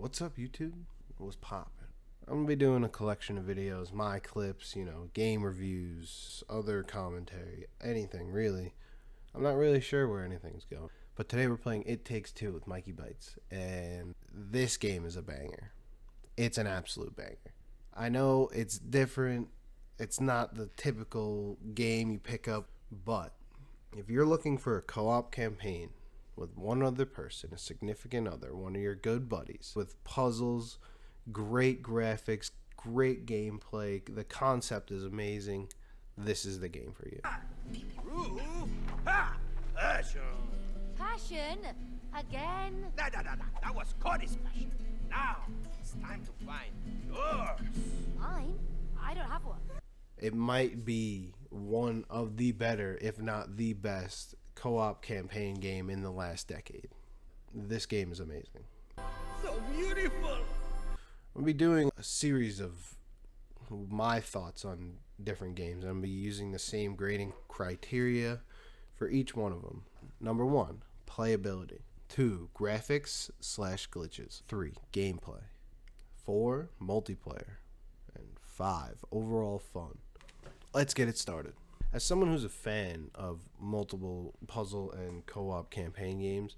What's up, YouTube? What's poppin'? I'm gonna be doing a collection of videos, my clips, game reviews, other commentary, anything really. I'm not really sure where anything's going. But today we're playing It Takes Two with Mikey Bites, and this game is a banger. It's an absolute banger. I know it's different, it's not the typical game you pick up, but if you're looking for a co-op campaign with one other person, a significant other, one of your good buddies, with puzzles, great graphics, great gameplay, the concept is amazing, this is the game for you. Passion? Again? That was Cody's passion. Now, it's time to find yours. Mine? I don't have one. It might be one of the better, if not the best, co-op campaign game in the last decade. This game is amazing. So beautiful. I'll be doing a series of my thoughts on different games. I'm going to be using the same grading criteria for each one of them. Number 1, playability. 2, graphics/glitches. 3, gameplay. 4, multiplayer. And 5, overall fun. Let's get it started. As someone who's a fan of multiple puzzle and co-op campaign games,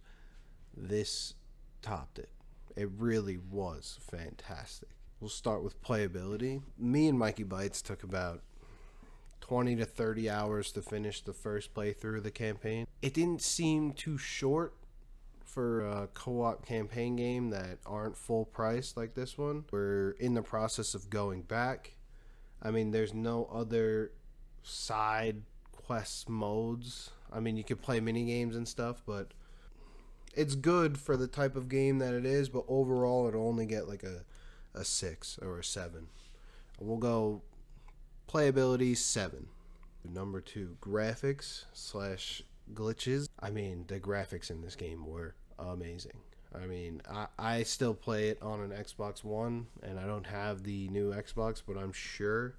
this topped it. It really was fantastic. We'll start with playability. Me and Mikey Bites took about 20 to 30 hours to finish the first playthrough of the campaign. It didn't seem too short for a co-op campaign game that aren't full price like this one. We're in the process of going back. I mean, there's no other side quest modes. I mean, you could play mini games and stuff, but it's good for the type of game that it is, but overall it'll only get like a 6 or a 7. We'll go playability 7. Number 2, graphics/glitches. I mean, the graphics in this game were amazing. I mean, I still play it on an Xbox One, and I don't have the new Xbox, but I'm sure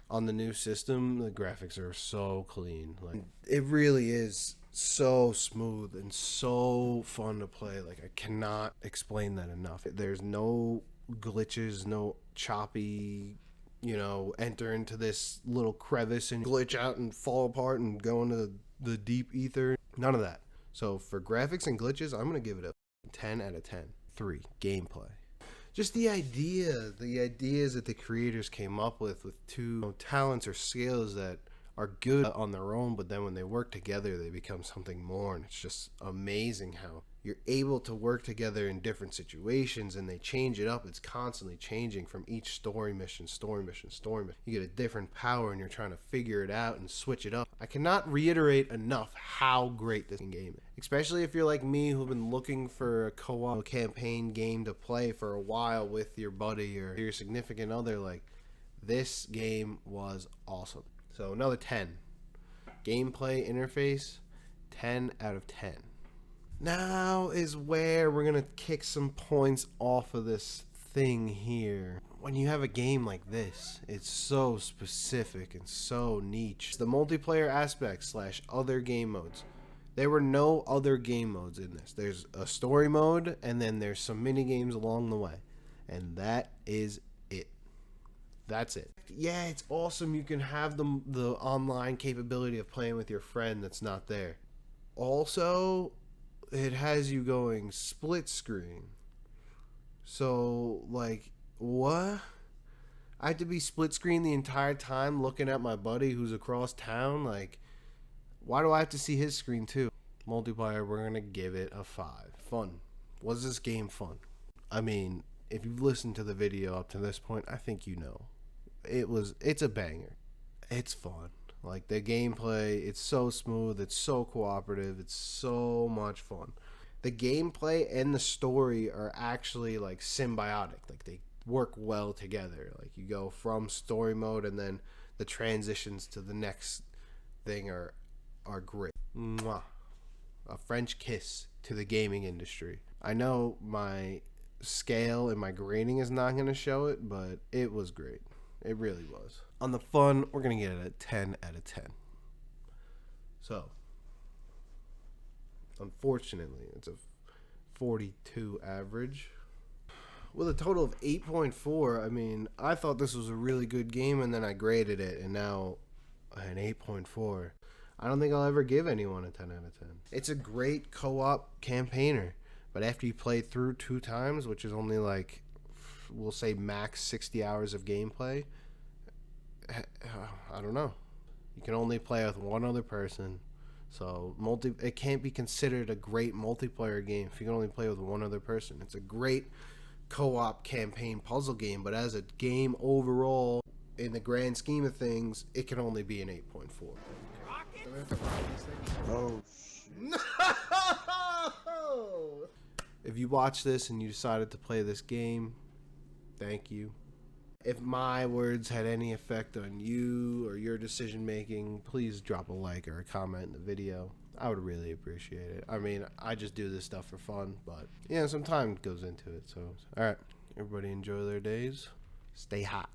on the new system the graphics are so clean. Like, it really is so smooth and so fun to play. Like, I cannot explain that enough. There's no glitches, no choppy, enter into this little crevice and glitch out and fall apart and go into the deep ether. None of that. So for graphics and glitches, I'm going to give it a 10 out of 10. 3, gameplay. Just the ideas that the creators came up with two talents or skills that are good on their own, but then when they work together, they become something more. And it's just amazing how you're able to work together in different situations, and they change it up. It's constantly changing from each story mission. You get a different power, and you're trying to figure it out and switch it up. I cannot reiterate enough how great this game is, especially if you're like me, who've been looking for a co-op campaign game to play for a while with your buddy or your significant other. Like, this game was awesome. So another 10. Gameplay interface, 10 out of 10. Now is where we're going to kick some points off of this thing here. When you have a game like this, it's so specific and so niche. The multiplayer aspect / other game modes. There were no other game modes in this. There's a story mode, and then there's some mini games along the way. And that is it. That's it. Yeah, it's awesome. You can have the online capability of playing with your friend that's not there. Also, it has you going split screen. So, like, what? I have to be split screen the entire time looking at my buddy who's across town? Like, why do I have to see his screen too? Multiplayer, we're going to give it a 5. Fun. Was this game fun? I mean, if you've listened to the video up to this point, I think you know. It's a banger. It's fun. Like, the gameplay, it's so smooth, it's so cooperative, it's so much fun. The gameplay and the story are actually like symbiotic. Like, they work well together. Like, you go from story mode, and then the transitions to the next thing are great. Mwah. A French kiss to the gaming industry. I know my scale and my grading is not going to show it, but it was great. It really was. On the fun, we're going to get it a 10 out of 10. So, unfortunately, it's a 42 average. with a total of 8.4. I mean, I thought this was a really good game, and then I graded it, and now an 8.4. I don't think I'll ever give anyone a 10 out of 10. It's a great co-op campaigner, but after you play through 2 times, which is only like, we'll say max 60 hours of gameplay, I don't know. You can only play with one other person, so it can't be considered a great multiplayer game if you can only play with one other person. It's a great co-op campaign puzzle game, but as a game overall, in the grand scheme of things, it can only be an 8.4. Oh, No! If you watch this and you decided to play this game, thank you. If my words had any effect on you or your decision making, please drop a like or a comment in the video. I would really appreciate it. I mean, I just do this stuff for fun, but yeah, some time goes into it. So, all right, everybody enjoy their days. Stay hot.